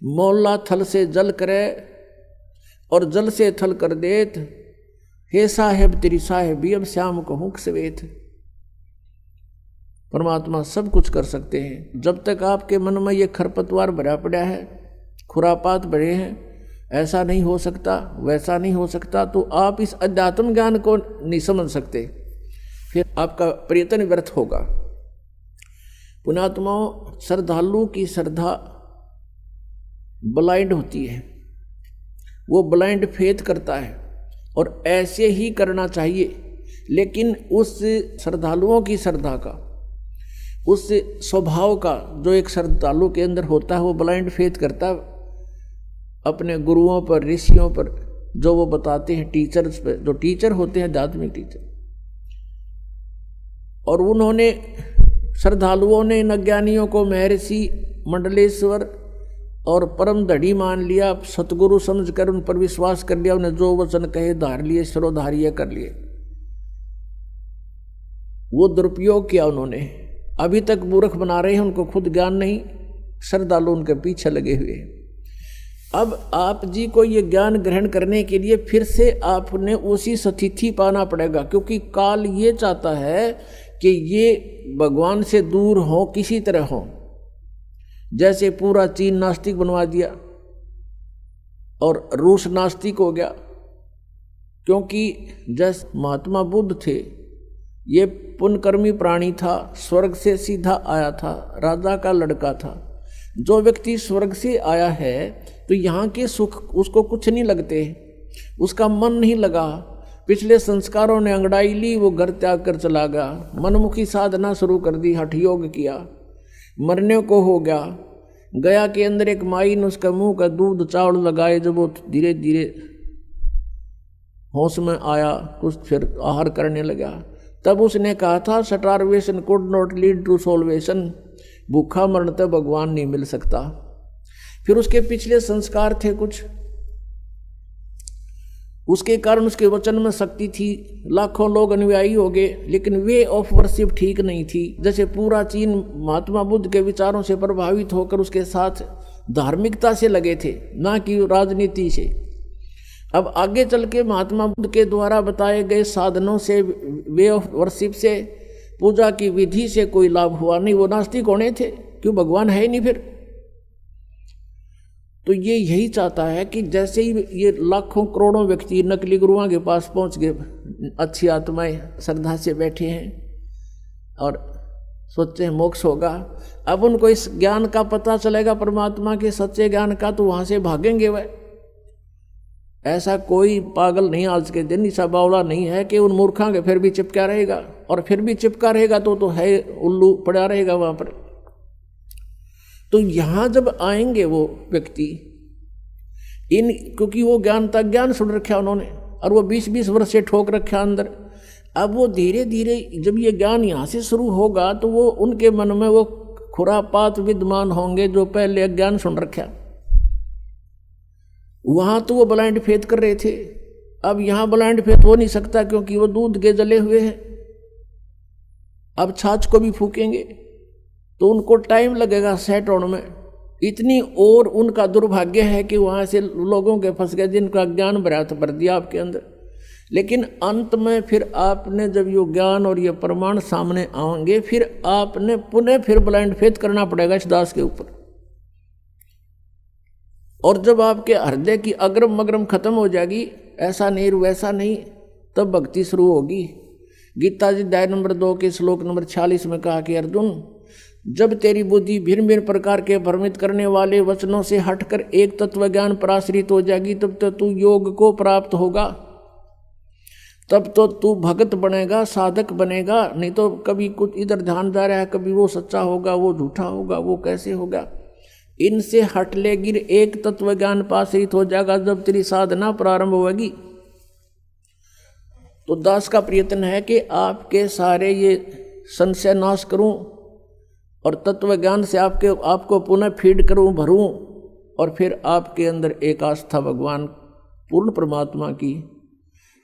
मोला थल से जल करे और जल से थल कर देत, हे साहेब तेरी साहेबी अब श्याम कहूँ सवेत। परमात्मा सब कुछ कर सकते हैं। जब तक आपके मन में ये खरपतवार भरा पड़ा है, खुरापात भरे हैं, ऐसा नहीं हो सकता वैसा नहीं हो सकता, तो आप इस अध्यात्म ज्ञान को नहीं समझ सकते, फिर आपका प्रयत्न व्यर्थ होगा। पुण्यात्माओं, श्रद्धालु की श्रद्धा ब्लाइंड होती है, वो ब्लाइंड फेथ करता है और ऐसे ही करना चाहिए। लेकिन उस श्रद्धालुओं की श्रद्धा का, उस स्वभाव का जो एक श्रद्धालु के अंदर होता है, वो ब्लाइंड फेथ करता है अपने गुरुओं पर, ऋषियों पर, जो वो बताते हैं, टीचर्स पर, जो टीचर होते हैं आध्यात्मिक टीचर। और उन्होंने, श्रद्धालुओं ने इन अज्ञानियों को महर्षि मंडलेश्वर और परम धड़ी मान लिया, सतगुरु समझकर उन पर विश्वास कर लिया, उन्हें जो वचन कहे धार लिए, शिरोधार्य कर लिए। वो दुरुपयोग किया उन्होंने, अभी तक मूर्ख बना रहे हैं, उनको खुद ज्ञान नहीं, श्रद्धालु उनके पीछे लगे हुए हैं। अब आप जी को ये ज्ञान ग्रहण करने के लिए फिर से आपने उसी स्थिति पाना पड़ेगा, क्योंकि काल ये चाहता है कि ये भगवान से दूर हो, किसी तरह हो। जैसे पूरा चीन नास्तिक बनवा दिया और रूस नास्तिक हो गया, क्योंकि जैसे महात्मा बुद्ध थे, ये पुण्यकर्मी प्राणी था, स्वर्ग से सीधा आया था, राजा का लड़का था। जो व्यक्ति स्वर्ग से आया है तो यहाँ के सुख उसको कुछ नहीं लगते, उसका मन नहीं लगा, पिछले संस्कारों ने अंगड़ाई ली, वो घर त्याग कर चला गया, मनमुखी साधना शुरू कर दी, हठ योग किया, मरने को हो गया। गया के अंदर एक माई ने उसका मुंह का दूध चावल लगाए, जब वो धीरे धीरे होश में आया, कुछ फिर आहार करने लगा, तब उसने कहा था starvation could not lead to salvation, भूखा मरण तक भगवान नहीं मिल सकता। फिर उसके पिछले संस्कार थे कुछ, उसके कारण उसके वचन में शक्ति थी, लाखों लोग अनुयायी हो गए, लेकिन वे ऑफ वर्शिप ठीक नहीं थी। जैसे पूरा चीन महात्मा बुद्ध के विचारों से प्रभावित होकर उसके साथ धार्मिकता से लगे थे, ना कि राजनीति से। अब आगे चल के महात्मा बुद्ध के द्वारा बताए गए साधनों से, वे ऑफ वर्शिप से, पूजा की विधि से कोई लाभ हुआ नहीं, वो नास्तिक होने थे, क्यों, भगवान है ही नहीं फिर। तो ये यही चाहता है कि जैसे ही ये लाखों करोड़ों व्यक्ति नकली गुरुओं के पास पहुंच गए, अच्छी आत्माएं श्रद्धा से बैठे हैं और सोचते हैं मोक्ष होगा, अब उनको इस ज्ञान का पता चलेगा, परमात्मा के सच्चे ज्ञान का, तो वहां से भागेंगे वह। ऐसा कोई पागल नहीं आज के दिन, ऐसा बावला नहीं है कि उन मूर्खों के फिर भी चिपका रहेगा, और फिर भी चिपका रहेगा तो है उल्लू पड़ा रहेगा वहां पर। तो यहाँ जब आएंगे वो व्यक्ति, क्योंकि वो ज्ञान तक ज्ञान सुन रखा उन्होंने, और वो 20-20 वर्ष से ठोक रखा अंदर, अब वो धीरे धीरे जब ये ज्ञान यहाँ से शुरू होगा तो वो उनके मन में वो खुरापात विद्यमान होंगे जो पहले अज्ञान सुन रखा। वहाँ तो वो ब्लाइंड फेथ कर रहे थे, अब यहाँ ब्लाइंड फेथ हो नहीं सकता, क्योंकि वो दूध के जले हुए हैं। अब छाछ को भी फूकेंगे तो उनको टाइम लगेगा सेट होने में, इतनी और उनका दुर्भाग्य है कि वहाँ से लोगों के फंस गए जिनका ज्ञान भर दिया आपके अंदर। लेकिन अंत में फिर आपने जब ये ज्ञान और ये प्रमाण सामने आएंगे, फिर आपने पुनः फिर ब्लाइंड फेथ करना पड़ेगा इस दास के ऊपर। और जब आपके हृदय की अग्रम मग्रम खत्म हो जाएगी, ऐसा नहीं वैसा नहीं, तब भक्ति शुरू होगी। गीता जी अध्याय नंबर 2 के श्लोक नंबर 46 में कहा कि अर्जुन, जब तेरी बुद्धि भिन्न भिन्न प्रकार के भ्रमित करने वाले वचनों से हटकर एक तत्व ज्ञान पर आश्रित हो जाएगी, तब तो तू योग को प्राप्त होगा, तब तो तू भगत बनेगा, साधक बनेगा। नहीं तो कभी कुछ इधर ध्यान जा रहा है, कभी वो सच्चा होगा, वो झूठा होगा, वो कैसे होगा। इनसे हट ले गिर एक तत्व ज्ञान पर आश्रित हो जाएगा जब तेरी साधना प्रारंभ होगी। तो दास का प्रयत्न है कि आपके सारे ये संशय नाश करूं और तत्व ज्ञान से आपको पुनः फीड करूं, भरूं, और फिर आपके अंदर एक आस्था भगवान पूर्ण परमात्मा की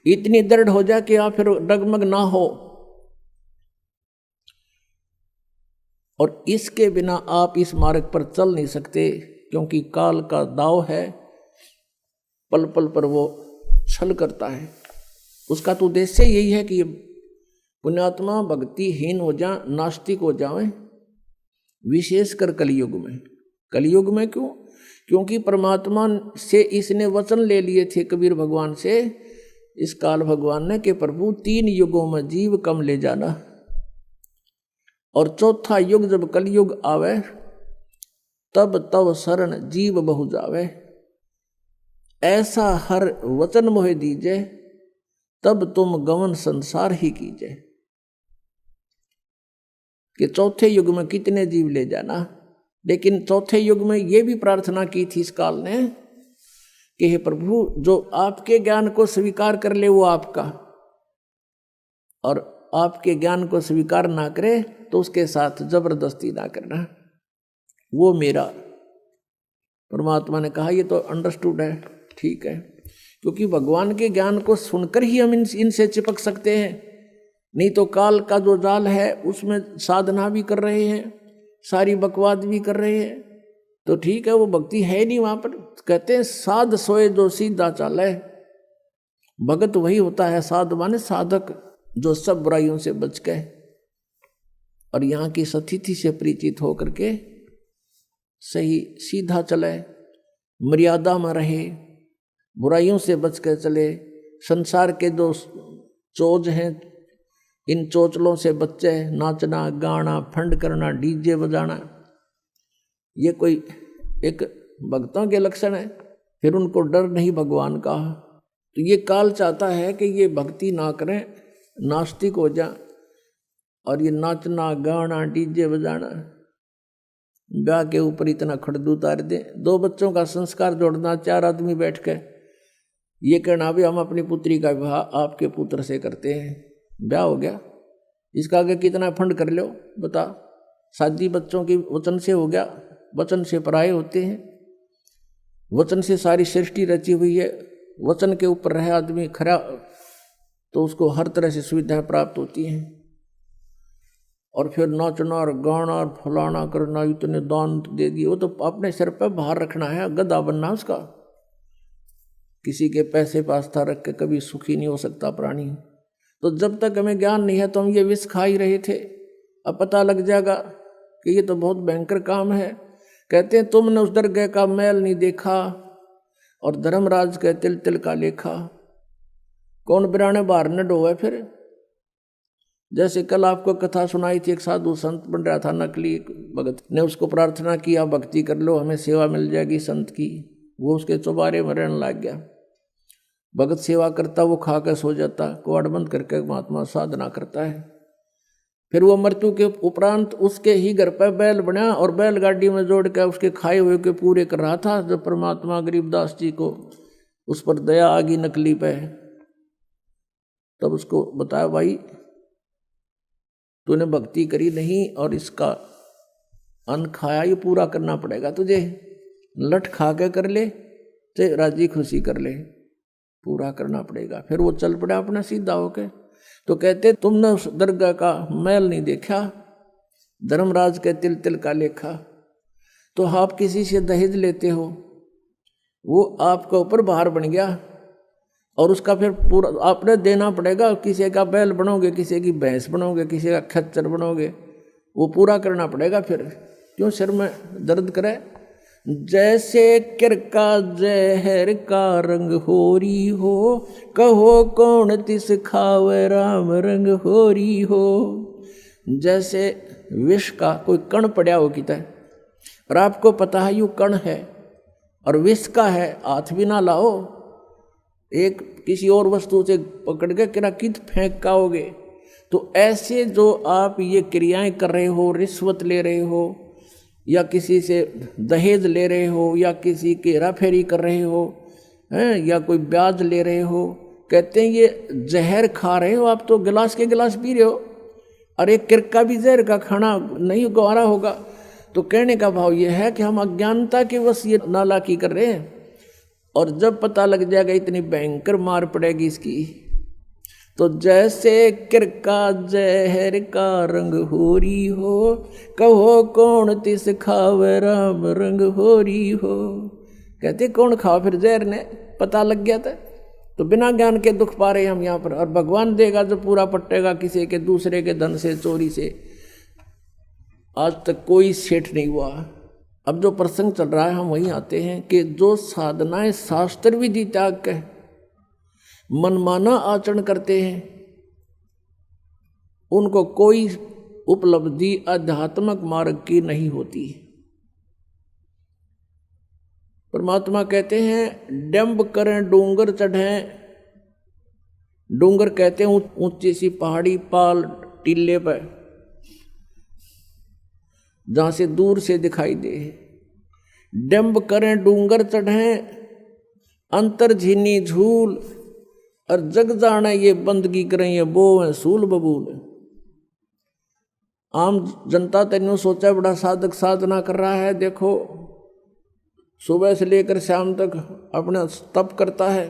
इतनी दृढ़ हो जाए कि आप फिर डगमग ना हो। और इसके बिना आप इस मार्ग पर चल नहीं सकते। क्योंकि काल का दाव है, पल पल पर वो छल करता है। उसका तो उद्देश्य यही है कि पुण्यात्मा भक्तिहीन हो जाए, नास्तिक हो जाए, विशेषकर कलयुग में। कलयुग में क्यों? क्योंकि परमात्मा से इसने वचन ले लिए थे कबीर भगवान से, इस काल भगवान ने, कि प्रभु 3 युगों में जीव कम ले जाना, और चौथा युग जब कलयुग आवे तब तब शरण जीव बहु जावे। ऐसा हर वचन मोहे दीजे, तब तुम गमन संसार ही कीजिए। कि चौथे युग में कितने जीव ले जाना। लेकिन चौथे युग में ये भी प्रार्थना की थी इस काल ने कि हे प्रभु, जो आपके ज्ञान को स्वीकार कर ले वो आपका, और आपके ज्ञान को स्वीकार ना करे तो उसके साथ जबरदस्ती ना करना, वो मेरा। परमात्मा ने कहा ये तो अंडरस्टूड है, ठीक है, क्योंकि भगवान के ज्ञान को सुनकर ही हम इनसे चिपक सकते हैं। नहीं तो काल का जो जाल है उसमें साधना भी कर रहे हैं, सारी बकवाद भी कर रहे हैं, तो ठीक है, वो भक्ति है नहीं वहाँ पर। कहते हैं साध सोए जो सीधा चाले, भगत वही होता है साध माने साधक, जो सब बुराइयों से बच गए और यहाँ की सतिथि से परिचित होकर के सही सीधा चले, मर्यादा में रहे, बुराइयों से बच कर चले। संसार के जो चोज हैं, इन चोचलों से बच्चे, नाचना गाना फंड करना डीजे बजाना, ये कोई एक भक्तों के लक्षण है। फिर उनको डर नहीं भगवान का, तो ये काल चाहता है कि ये भक्ति ना करें, नास्तिक हो जा, और ये नाचना गाना डीजे बजाना, ब्याह के ऊपर इतना खड़दू उतार दे। 2 बच्चों का संस्कार जोड़ना, 4 आदमी बैठ के ये कहना भी हम अपनी पुत्री का विवाह आपके पुत्र से करते हैं, ब्याह हो गया, इसका आगे कितना फंड कर लो बता। शादी बच्चों की वचन से हो गया, वचन से पराये होते हैं, वचन से सारी सृष्टि रची हुई है, वचन के ऊपर रहे आदमी खरा तो उसको हर तरह से सुविधाएं प्राप्त होती हैं। और फिर नाचना और गाना और फलाना करना, इतने दान दे दिए, वो तो अपने सिर पर बाहर रखना है, गधा बनना उसका। किसी के पैसे पास था रख के कभी सुखी नहीं हो सकता प्राणी। तो जब तक हमें ज्ञान नहीं है तो हम ये विष खा ही रहे थे। अब पता लग जाएगा कि ये तो बहुत भयंकर काम है। कहते हैं तुमने उस दरगाह का मैल नहीं देखा और धर्मराज के तिल तिल का लेखा, कौन बिराने बाहर न डोवे। फिर जैसे कल आपको कथा सुनाई थी, एक साधु संत बन रहा था, नकली भगत ने उसको प्रार्थना किया भक्ति कर लो हमें सेवा मिल जाएगी संत की, वो उसके चौबारे में रहने लग गया। भगत सेवा करता, वो खा कर सो जाता, कुआड़ बंद करके महात्मा साधना करता है। फिर वो मृत्यु के उपरांत उसके ही घर पर बैल बना और बैलगाड़ी में जोड़ कर उसके खाए हुए के पूरे कर रहा था। जब परमात्मा गरीबदास जी को उस पर दया आ गई नकली पे, तब उसको बताया भाई तूने भक्ति करी नहीं और इसका अन्न खाया, ये पूरा करना पड़ेगा तुझे। लठ खा के कर ले तो राजी खुशी कर ले, पूरा करना पड़ेगा। फिर वो चल पड़ा अपना सीधा होके। तो कहते तुमने उस दरगाह का मैल नहीं देखा, धर्मराज के तिल तिल का लेखा। तो आप किसी से दहेज लेते हो, वो आपका ऊपर भार बन गया और उसका फिर पूरा आपने देना पड़ेगा। किसी का बैल बनोगे, किसी की भैंस बनोगे, किसी का खच्चर बनोगे, वो पूरा करना पड़ेगा। फिर क्यों सिर में दर्द करे। जैसे किरका जहर का रंग होरी हो, कहो कौन तिस खावे राम रंग होरी हो। जैसे विष का कोई कण पड़ा हो किता है और आपको पता है यू कण है और विष का है, हाथ भी ना लाओ, एक किसी और वस्तु से पकड़ के किरा कित फेंक काओगे। तो ऐसे जो आप ये क्रियाएं कर रहे हो, रिश्वत ले रहे हो या किसी से दहेज ले रहे हो या किसी की हेराफेरी कर रहे हो हैं या कोई ब्याज ले रहे हो, कहते हैं ये जहर खा रहे हो आप। तो गिलास के गिलास पी रहे हो और एक किरका भी जहर का खाना नहीं गवारा होगा। तो कहने का भाव ये है कि हम अज्ञानता के वश ये नालायकी कर रहे हैं और जब पता लग जाएगा इतनी भयंकर मार पड़ेगी इसकी, तो जैसे किरका जहर का रंग होरी हो, कहो कौन तिस खावे राम रंग होरी हो। कहते कौन खाओ फिर जहर ने, पता लग गया था। तो बिना ज्ञान के दुख पा रहे हम यहाँ पर, और भगवान देगा जो पूरा पट्टेगा किसी के दूसरे के धन से चोरी से। आज तक कोई सेठ नहीं हुआ। अब जो प्रसंग चल रहा है हम वहीं आते हैं कि जो साधनाएं शास्त्र विधि त्याग के मनमाना आचरण करते हैं उनको कोई उपलब्धि आध्यात्मिक मार्ग की नहीं होती। परमात्मा कहते हैं डंब करें डूंगर चढ़ें। डूंगर कहते हैं ऊंची सी पहाड़ी पाल टीले पर जहां से दूर से दिखाई दे। डंब करें डूंगर चढ़ें अंतर झीनी झूल, और जग जाने ये बंदगी करें ये बो है सूल बबूल। आम जनता तेनों सोचा बड़ा साधक साधना कर रहा है, देखो सुबह से लेकर शाम तक अपना तप करता है।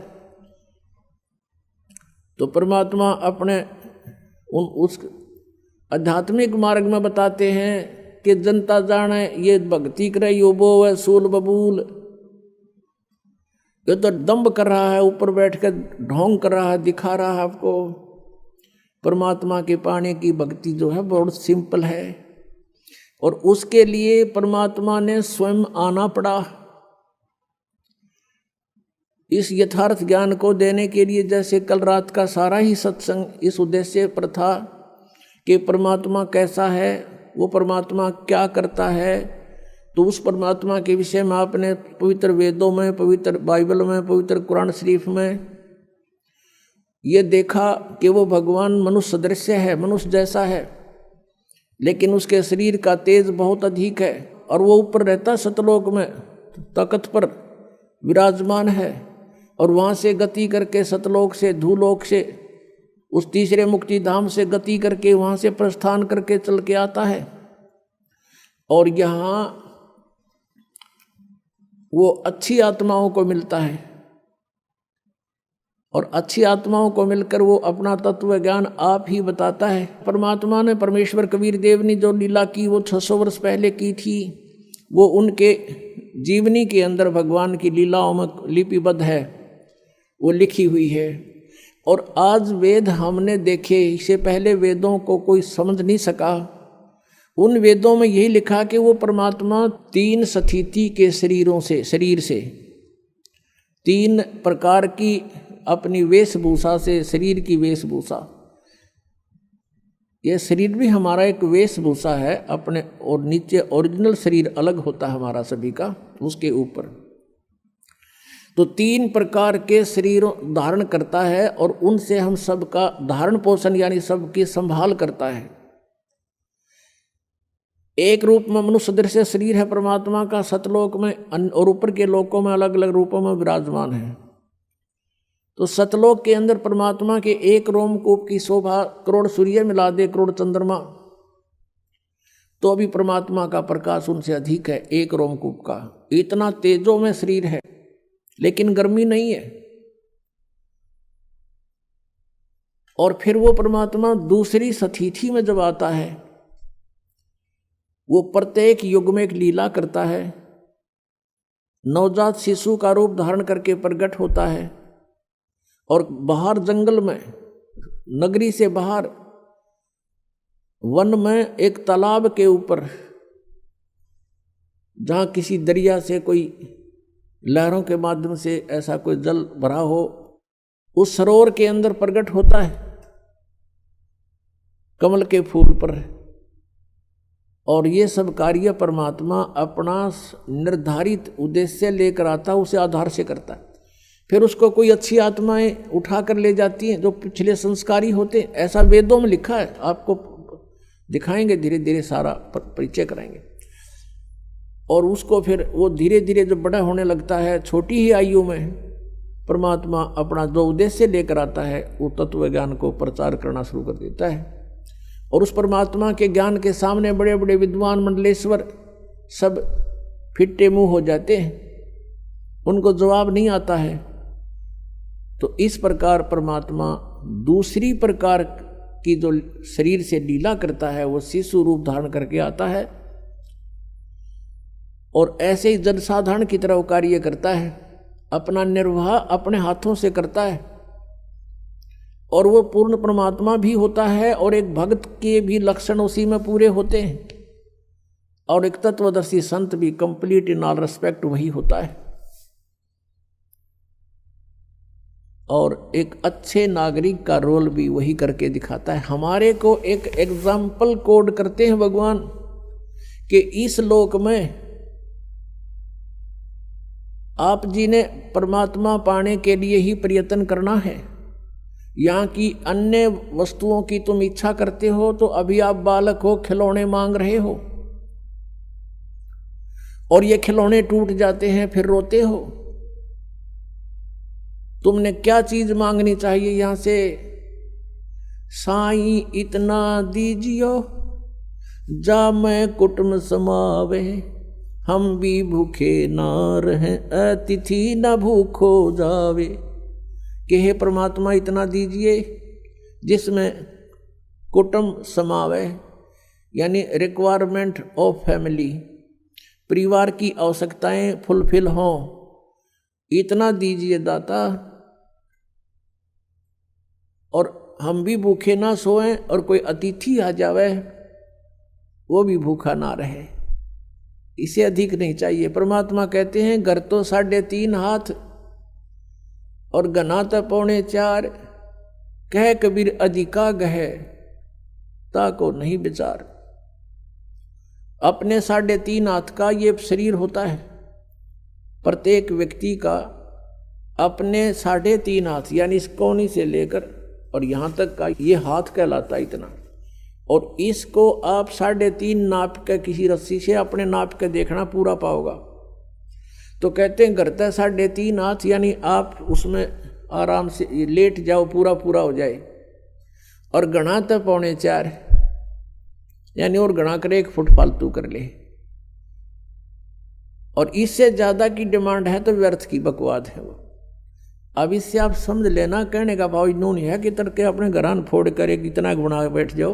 तो परमात्मा अपने उस आध्यात्मिक मार्ग में बताते हैं कि जनता जाने ये भक्ति करे यो बो है सूल बबूल। ये तो दम्भ कर रहा है, ऊपर बैठ कर ढोंग कर रहा है, दिखा रहा है आपको। परमात्मा के पाने की भक्ति जो है बहुत सिंपल है, और उसके लिए परमात्मा ने स्वयं आना पड़ा। इस यथार्थ ज्ञान को देने के लिए जैसे कल रात का सारा ही सत्संग इस उद्देश्य पर था कि परमात्मा कैसा है, वो परमात्मा क्या करता है। तो उस परमात्मा के विषय में आपने पवित्र वेदों में, पवित्र बाइबल में, पवित्र कुरान शरीफ में ये देखा कि वो भगवान मनुष्य सदृश है, मनुष्य जैसा है, लेकिन उसके शरीर का तेज बहुत अधिक है, और वो ऊपर रहता सतलोक में तख्त पर विराजमान है, और वहाँ से गति करके सतलोक से धूलोक से उस तीसरे मुक्ति धाम से गति करके वहाँ से प्रस्थान करके चल के आता है। और यहाँ वो अच्छी आत्माओं को मिलता है, और अच्छी आत्माओं को मिलकर वो अपना तत्व ज्ञान आप ही बताता है। परमात्मा ने, परमेश्वर कबीर देव ने जो लीला की वो 600 वर्ष पहले की थी, वो उनके जीवनी के अंदर भगवान की लीलाओं में लिपिबद्ध है, वो लिखी हुई है। और आज वेद हमने देखे, इससे पहले वेदों को कोई समझ नहीं सका। उन वेदों में यही लिखा कि वो परमात्मा 3 स्थिति के शरीर से 3 प्रकार की अपनी वेशभूषा से, शरीर की वेशभूषा, ये शरीर भी हमारा एक वेशभूषा है अपने, और नीचे ओरिजिनल शरीर अलग होता है हमारा सभी का, उसके ऊपर तो 3 प्रकार के शरीरों धारण करता है, और उनसे हम सबका धारण पोषण यानी सबकी संभाल करता है। एक रूप में मनुष्य दृश्य शरीर है परमात्मा का, सतलोक में और ऊपर के लोकों में अलग अलग रूपों में विराजमान है। तो सतलोक के अंदर परमात्मा के एक रोमकूप की शोभा करोड़ सूर्य मिला दे, करोड़ चंद्रमा, तो भी परमात्मा का प्रकाश उनसे अधिक है एक रोमकूप का। इतना तेजों में शरीर है, लेकिन गर्मी नहीं है। और फिर वो परमात्मा दूसरी स्थिति में जब आता है, वो प्रत्येक युग में एक लीला करता है। नवजात शिशु का रूप धारण करके प्रकट होता है, और बाहर जंगल में, नगरी से बाहर वन में एक तालाब के ऊपर, जहाँ किसी दरिया से कोई लहरों के माध्यम से ऐसा कोई जल भरा हो, उस सरोवर के अंदर प्रकट होता है कमल के फूल पर। और ये सब कार्य परमात्मा अपना निर्धारित उद्देश्य लेकर आता है, उसे आधार से करता है। फिर उसको कोई अच्छी आत्माएं उठा कर ले जाती हैं जो पिछले संस्कारी होते हैं, ऐसा वेदों में लिखा है। आपको दिखाएंगे, धीरे धीरे सारा परिचय कराएंगे। और उसको फिर वो धीरे धीरे जब बड़ा होने लगता है, छोटी ही आयु में परमात्मा अपना जो उद्देश्य लेकर आता है वो तत्व ज्ञान को प्रचार करना शुरू कर देता है। और उस परमात्मा के ज्ञान के सामने बड़े बड़े विद्वान मंडलेश्वर सब फिट्टे मुंह हो जाते हैं, उनको जवाब नहीं आता है। तो इस प्रकार परमात्मा दूसरी प्रकार की जो शरीर से लीला करता है वो शिशु रूप धारण करके आता है और ऐसे ही जनसाधारण की तरह कार्य करता है, अपना निर्वाह अपने हाथों से करता है और वो पूर्ण परमात्मा भी होता है और एक भक्त के भी लक्षण उसी में पूरे होते हैं और एक तत्वदर्शी संत भी कंप्लीट इन ऑल रेस्पेक्ट वही होता है और एक अच्छे नागरिक का रोल भी वही करके दिखाता है। हमारे को एक एग्जाम्पल कोड करते हैं भगवान कि इस लोक में आप जी ने परमात्मा पाने के लिए ही प्रयत्न करना है। यहाँ की अन्य वस्तुओं की तुम इच्छा करते हो तो अभी आप बालक हो, खिलौने मांग रहे हो और ये खिलौने टूट जाते हैं फिर रोते हो। तुमने क्या चीज मांगनी चाहिए यहां से? साईं इतना दीजियो जा मैं कुटुंब समावे, हम भी भूखे ना रहें अतिथि न भूखो जावे। कि हे परमात्मा इतना दीजिए जिसमें कुटुंब समावे, यानी रिक्वायरमेंट ऑफ फैमिली, परिवार की आवश्यकताएं फुलफिल हों, इतना दीजिए दाता और हम भी भूखे ना सोएं और कोई अतिथि आ जावे वो भी भूखा ना रहे। इसे अधिक नहीं चाहिए। परमात्मा कहते हैं घर तो 3.5 हाथ और गना तो 4.25, कह कबीर अधिका गहे ताको नहीं विचार। अपने 3.5 हाथ का ये शरीर होता है, प्रत्येक व्यक्ति का अपने 3.5 हाथ यानी इस कोनी से लेकर और यहाँ तक का ये हाथ कहलाता है इतना, और इसको आप 3.5 नाप के किसी रस्सी से अपने नाप के देखना पूरा पाओगा। तो कहते हैं घर तक 3.5 हाथ यानी आप उसमें आराम से लेट जाओ, पूरा पूरा हो जाए। और गणा तक 4.25 यानी और गणा कर 1 फुट फालतू कर ले, और इससे ज़्यादा की डिमांड है तो व्यर्थ की बकवाद है वो। अब इससे आप समझ लेना, कहने का भाव इन्होंने है कि तड़के अपने घरान फोड़ कर एक इतना बना बैठ जाओ।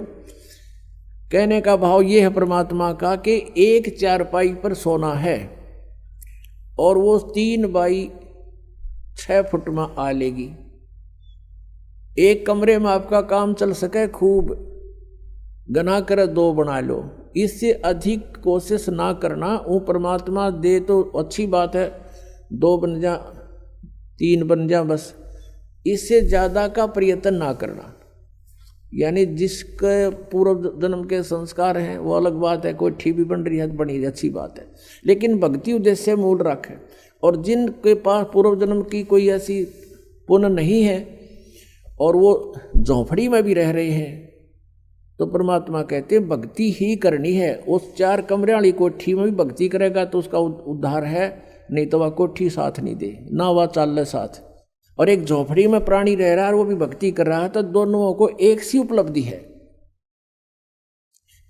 कहने का भाव ये है परमात्मा का कि एक चारपाई पर सोना है और वो 3 बाई 6 फुट में आ लेगी। एक कमरे में आपका काम चल सके खूब, गना कर 2 बना लो, इससे अधिक कोशिश ना करना। वो परमात्मा दे तो अच्छी बात है, 2 बन जा 3 बन जा बस, इससे ज़्यादा का प्रयत्न ना करना। यानी जिसके पूर्व जन्म के संस्कार हैं वो अलग बात है, कोई ठीक भी बन रही है तो बनी अच्छी बात है, लेकिन भक्ति उद्देश्य मूल रखें। और जिनके पास पूर्व जन्म की कोई ऐसी पुण्य नहीं है और वो झोंपड़ी में भी रह रहे हैं तो परमात्मा कहते हैं भक्ति ही करनी है। उस 4 कमरे वाली कोठी में भी भक्ति करेगा तो उसका उद्धार है, नहीं तो वह कोठी साथ नहीं दे, ना वह चाल साथ। और एक झोपड़ी में प्राणी रह रहा है और वो भी भक्ति कर रहा है तो दोनों को एक सी उपलब्धि है।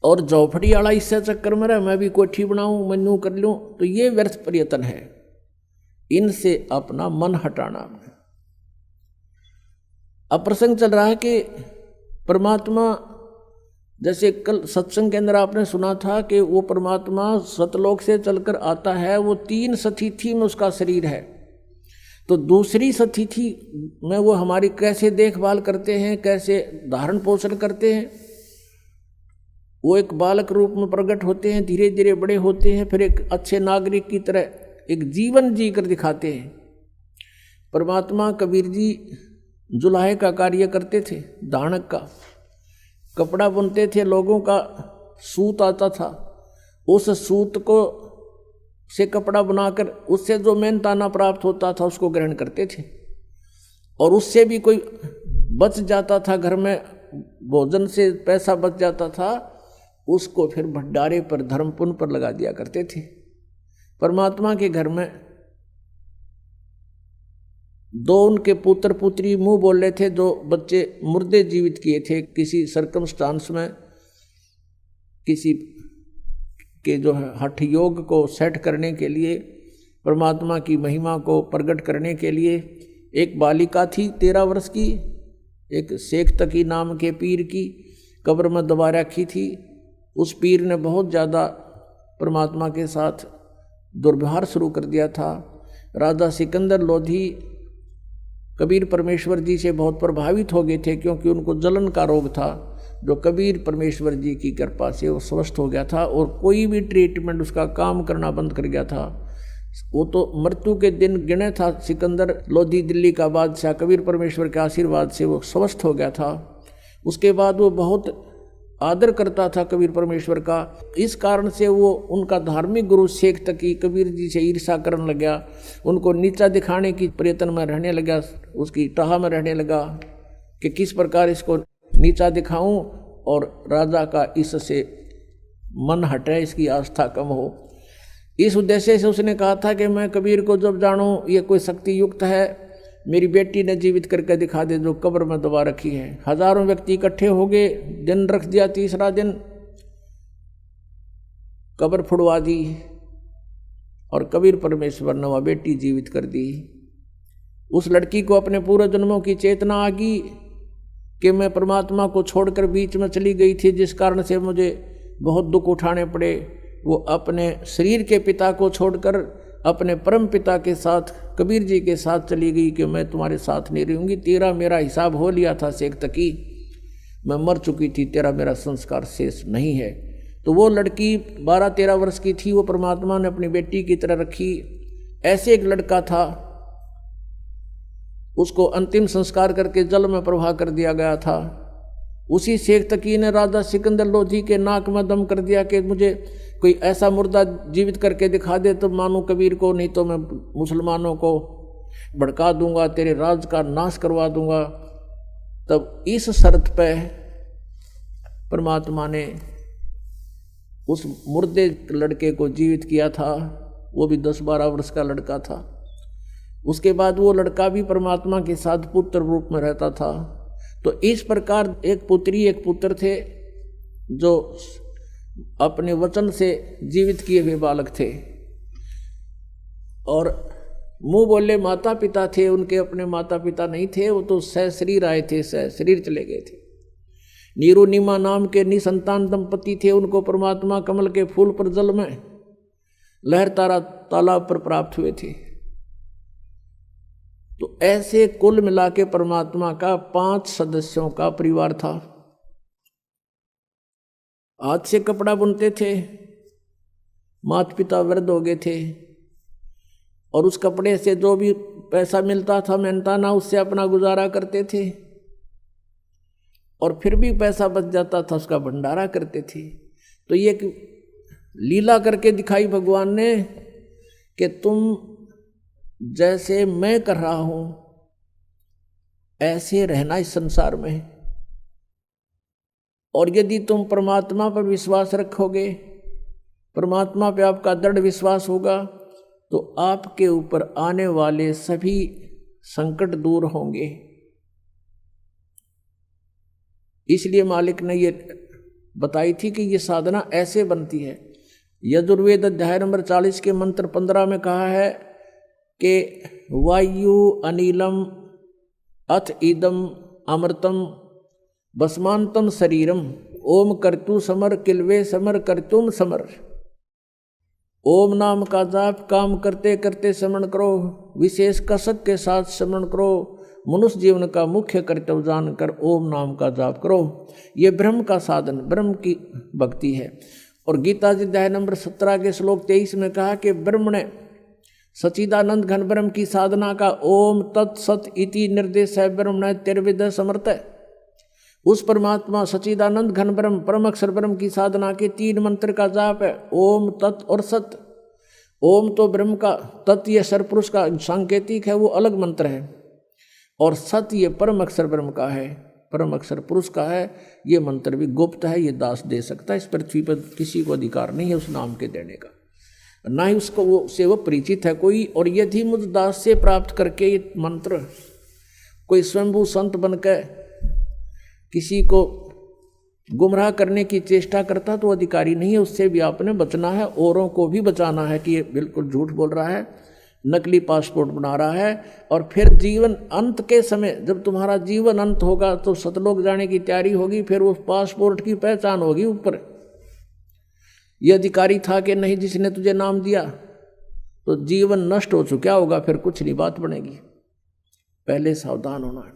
और झोपड़ी वाला इससे चक्कर में रहा मैं भी कोठी बनाऊं मन्नू कर लूं तो ये व्यर्थ प्रयत्न है। इनसे अपना मन हटाना। अब प्रसंग चल रहा है कि परमात्मा, जैसे कल सत्संग के अंदर आपने सुना था कि वो परमात्मा सतलोक से चलकर आता है, वो 3 सतिथि में उसका शरीर है। तो दूसरी सतिथि में वो हमारी कैसे देखभाल करते हैं, कैसे धारण पोषण करते हैं। वो एक बालक रूप में प्रकट होते हैं, धीरे धीरे बड़े होते हैं, फिर एक अच्छे नागरिक की तरह एक जीवन जी कर दिखाते हैं। परमात्मा कबीर जी जुलाहे का कार्य करते थे, दानक का कपड़ा बुनते थे, लोगों का सूत आता था, उस सूत को से कपड़ा बनाकर उससे जो मेहनताना प्राप्त होता था उसको ग्रहण करते थे। और उससे भी कोई बच जाता था, घर में भोजन से पैसा बच जाता था, उसको फिर भंडारे पर धर्म पुण्य पर लगा दिया करते थे। परमात्मा के घर में 2 उनके पुत्र पुत्री मुंह बोल रहे थे, 2 बच्चे मुर्दे जीवित किए थे किसी सर्कमस्टांस में, किसी के जो है हठ योग को सेट करने के लिए, परमात्मा की महिमा को प्रकट करने के लिए एक बालिका थी 13 वर्ष की, एक शेख तकी नाम के पीर की कब्र में दबा रखी थी। उस पीर ने बहुत ज़्यादा परमात्मा के साथ दुर्व्यवहार शुरू कर दिया था। राजा सिकंदर लोधी कबीर परमेश्वर जी से बहुत प्रभावित हो गए थे, क्योंकि उनको जलन का रोग था, जो कबीर परमेश्वर जी की कृपा से वो स्वस्थ हो गया था और कोई भी ट्रीटमेंट उसका काम करना बंद कर गया था। वो तो मृत्यु के दिन गिने था। सिकंदर लोधी दिल्ली का बादशाह कबीर परमेश्वर के आशीर्वाद से वो स्वस्थ हो गया था। उसके बाद वो बहुत आदर करता था कबीर परमेश्वर का। इस कारण से वो उनका धार्मिक गुरु शेख तकी कबीर जी से ईर्ष्या करने लगा, उनको नीचा दिखाने की प्रयत्न में रहने लगा, उसकी टाह में रहने लगा कि किस प्रकार इसको नीचा दिखाऊं और राजा का इससे मन हटे, इसकी आस्था कम हो। इस उद्देश्य से उसने कहा था कि मैं कबीर को जब जानूं ये कोई शक्ति युक्त है, मेरी बेटी ने जीवित करके दिखा दे जो कब्र में दबा रखी है। हजारों व्यक्ति इकट्ठे हो गए, दिन रख दिया, तीसरा दिन कब्र फुड़वा दी और कबीर परमेश्वर ने वह बेटी जीवित कर दी। उस लड़की को अपने पूर्व जन्मों की चेतना आ गई कि मैं परमात्मा को छोड़कर बीच में चली गई थी, जिस कारण से मुझे बहुत दुख उठाने पड़े। वो अपने शरीर के पिता को छोड़कर अपने परम पिता के साथ कबीर जी के साथ चली गई कि मैं तुम्हारे साथ नहीं रहूँगी, तेरा मेरा हिसाब हो लिया था शेख तकी, मैं मर चुकी थी, तेरा मेरा संस्कार शेष नहीं है। तो वो लड़की 12-13 वर्ष की थी, वो परमात्मा ने अपनी बेटी की तरह रखी। ऐसे एक लड़का था, उसको अंतिम संस्कार करके जल में प्रवाह कर दिया गया था। उसी शेख तकी ने राजा सिकंदर लोधी के नाक में दम कर दिया कि मुझे कोई ऐसा मुर्दा जीवित करके दिखा दे तो मानूं कबीर को, नहीं तो मैं मुसलमानों को भड़का दूंगा, तेरे राज का नाश करवा दूंगा। तब इस शर्त पे परमात्मा ने उस मुर्दे लड़के को जीवित किया था। वो भी 10-12 वर्ष का लड़का था। उसके बाद वो लड़का भी परमात्मा के साथ पुत्र रूप में रहता था। तो इस प्रकार एक पुत्री एक पुत्र थे जो अपने वचन से जीवित किए हुए बालक थे, और मुंह बोले माता पिता थे, उनके अपने माता पिता नहीं थे, वो तो सहशरीर आए थे, सहशरीर चले गए थे। नीरू नीमा नाम के निसंतान दंपति थे, उनको परमात्मा कमल के फूल पर जल में लहर तारा तालाब पर प्राप्त हुए थे। तो ऐसे कुल मिला के परमात्मा का 5 सदस्यों का परिवार था। हाथ से कपड़ा बुनते थे, माता पिता वृद्ध हो गए थे, और उस कपड़े से जो भी पैसा मिलता था मेहनताना उससे अपना गुजारा करते थे, और फिर भी पैसा बच जाता था उसका भंडारा करते थे। तो ये लीला करके दिखाई भगवान ने कि तुम जैसे मैं कर रहा हूं ऐसे रहना इस संसार में, और यदि तुम परमात्मा पर विश्वास रखोगे, परमात्मा पे आपका दृढ़ विश्वास होगा, तो आपके ऊपर आने वाले सभी संकट दूर होंगे। इसलिए मालिक ने ये बताई थी कि ये साधना ऐसे बनती है। यजुर्वेद अध्याय नंबर 40 के मंत्र 15 में कहा है कि वायु अनिलम अथ इदम अमृतम भस्मांतम शरीरम ओम कर्तु समर किलवे समर कर्तुम समर। ओम नाम का जाप काम करते करते स्मरण करो, विशेष कसक के साथ स्मरण करो, मनुष्य जीवन का मुख्य कर्तव्य जानकर ओम नाम का जाप करो। ये ब्रह्म का साधन, ब्रह्म की भक्ति है। और गीता जी अध्याय नंबर 17 के श्लोक 23 में कहा कि ब्रह्म ने सच्चिदानंद घन ब्रह्म की साधना का ओम तत्सत इति निर्देश है ब्रह्म तिर्विद समर्थ है। उस परमात्मा सच्चिदानंद घन ब्रह्म परम अक्षर ब्रह्म की साधना के 3 मंत्र का जाप है, ओम तत् और सत। ओम तो ब्रह्म का, तत् ये सरपुरुष का सांकेतिक है, वो अलग मंत्र है, और सत ये परम अक्षर ब्रह्म का है, परम अक्षर पुरुष का है। ये मंत्र भी गुप्त है, ये दास दे सकता है, इस पृथ्वी पर किसी को अधिकार नहीं है उस नाम के देने का, ना ही उसको वो से वो परिचित है कोई। और यदि मुझ दास से प्राप्त करके ये मंत्र कोई स्वयंभू संत बनकर किसी को गुमराह करने की चेष्टा करता तो अधिकारी नहीं है, उससे भी आपने बचना है, औरों को भी बचाना है कि ये बिल्कुल झूठ बोल रहा है, नकली पासपोर्ट बना रहा है। और फिर जीवन अंत के समय जब तुम्हारा जीवन अंत होगा तो सतलोक जाने की तैयारी होगी, फिर उस पासपोर्ट की पहचान होगी ऊपर ये अधिकारी था कि नहीं जिसने तुझे नाम दिया। तो जीवन नष्ट हो चुका होगा, फिर कुछ नहीं बात बनेगी, पहले सावधान होना है।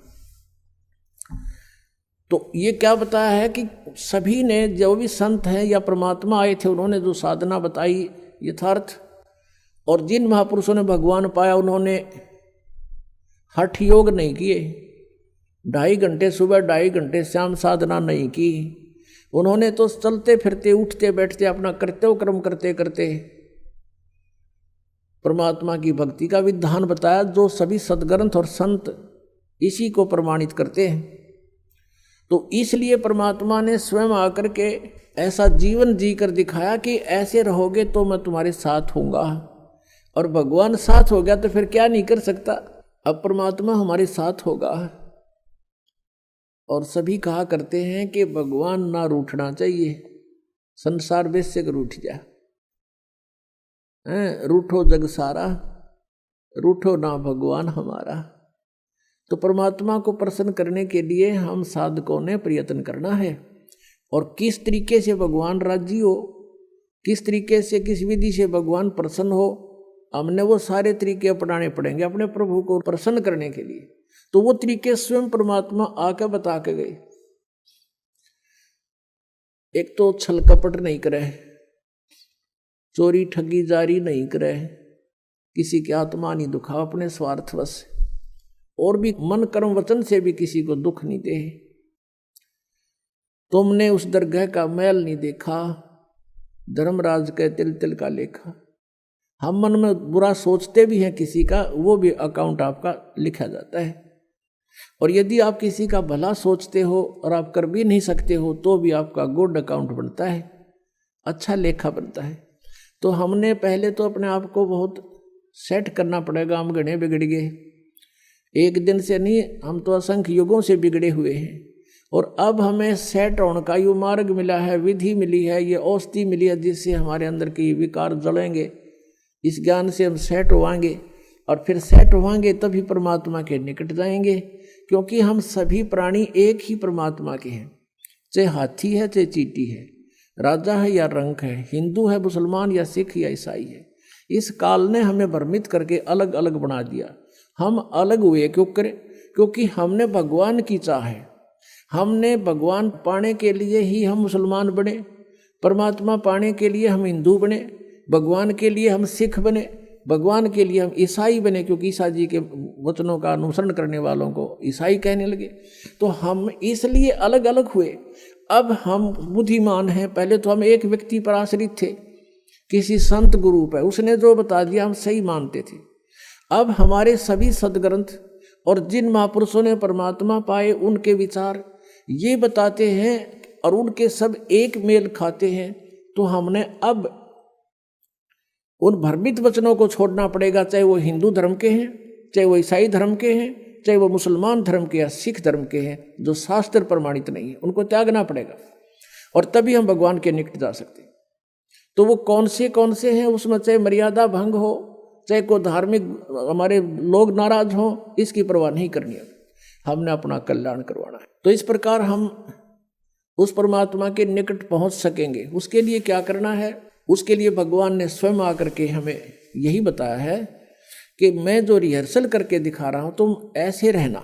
तो ये क्या बताया है कि सभी ने, जो भी संत हैं या परमात्मा आए थे, उन्होंने जो साधना बताई यथार्थ, और जिन महापुरुषों ने भगवान पाया उन्होंने हठ योग नहीं किए, 2.5 घंटे सुबह 2.5 घंटे शाम साधना नहीं की, उन्होंने तो चलते फिरते उठते बैठते अपना कर्तव्य कर्म करते करते परमात्मा की भक्ति का विधान बताया, जो सभी सद्ग्रंथ और संत इसी को प्रमाणित करते हैं। तो इसलिए परमात्मा ने स्वयं आकर के ऐसा जीवन जी कर दिखाया कि ऐसे रहोगे तो मैं तुम्हारे साथ होऊंगा। और भगवान साथ हो गया तो फिर क्या नहीं कर सकता। अब परमात्मा हमारे साथ होगा। और सभी कहा करते हैं कि भगवान ना रूठना चाहिए, संसार वैसे कर रूठ जा, रूठो जग सारा, रूठो ना भगवान हमारा। तो परमात्मा को प्रसन्न करने के लिए हम साधकों ने प्रयत्न करना है। और किस तरीके से भगवान राजी हो, किस तरीके से किस विधि से भगवान प्रसन्न हो, हमने वो सारे तरीके अपनाने पड़ेंगे अपने प्रभु को प्रसन्न करने के लिए। तो वो तरीके स्वयं परमात्मा आकर बता के गए। एक तो छल कपट नहीं करे, चोरी ठगी जारी नहीं करे, किसी की आत्मा नहीं दुखाओ अपने स्वार्थवश, और भी मन कर्म वचन से भी किसी को दुख नहीं दे। तुमने उस दरगाह का मैल नहीं देखा, धर्मराज के तिल तिल का लेखा। हम मन में बुरा सोचते भी हैं किसी का, वो भी अकाउंट आपका लिखा जाता है। और यदि आप किसी का भला सोचते हो और आप कर भी नहीं सकते हो तो भी आपका गुड अकाउंट बनता है, अच्छा लेखा बनता है। तो हमने पहले तो अपने आप को बहुत सेट करना पड़ेगा। हम घने बिगड़ गए, एक दिन से नहीं, हम तो असंख्य युगों से बिगड़े हुए हैं। और अब हमें सेट होने का ये मार्ग मिला है, विधि मिली है, ये औषधि मिली है, जिससे हमारे अंदर के विकार जलेंगे। इस ज्ञान से हम सेट होवांगे, और फिर सेट होवांगे तभी परमात्मा के निकट जाएंगे। क्योंकि हम सभी प्राणी एक ही परमात्मा के हैं, चाहे हाथी है चाहे चींटी है, राजा है या रंक है, हिंदू है मुसलमान या सिख या ईसाई है। इस काल ने हमें भ्रमित करके अलग अलग बना दिया। हम अलग हुए क्यों करें? क्योंकि हमने भगवान की चाह है, हमने भगवान पाने के लिए ही हम मुसलमान बने, परमात्मा पाने के लिए हम हिंदू बने, भगवान के लिए हम सिख बने, भगवान के लिए हम ईसाई बने, क्योंकि ईसा जी के वचनों का अनुसरण करने वालों को ईसाई कहने लगे। तो हम इसलिए अलग अलग हुए। अब हम बुद्धिमान हैं, पहले तो हम एक व्यक्ति पर आश्रित थे, किसी संत गुरु पर, उसने जो बता दिया हम सही मानते थे। अब हमारे सभी सदग्रंथ और जिन महापुरुषों ने परमात्मा पाए उनके विचार ये बताते हैं और उनके सब एक मेल खाते हैं। तो हमने अब उन भ्रमित वचनों को छोड़ना पड़ेगा, चाहे वो हिंदू धर्म के हैं, चाहे वो ईसाई धर्म के हैं, चाहे वो मुसलमान धर्म के या सिख धर्म के हैं, जो शास्त्र प्रमाणित नहीं है, उनको त्यागना पड़ेगा। और तभी हम भगवान के निकट जा सकते हैं। तो वो कौन से हैं, उसमें चाहे मर्यादा भंग हो, चाहे कोई धार्मिक हमारे लोग नाराज हों, इसकी परवाह नहीं करनी है, हमने अपना कल्याण करवाना है। तो इस प्रकार हम उस परमात्मा के निकट पहुंच सकेंगे। उसके लिए क्या करना है? उसके लिए भगवान ने स्वयं आकर के हमें यही बताया है कि मैं जो रिहर्सल करके दिखा रहा हूं तुम ऐसे रहना।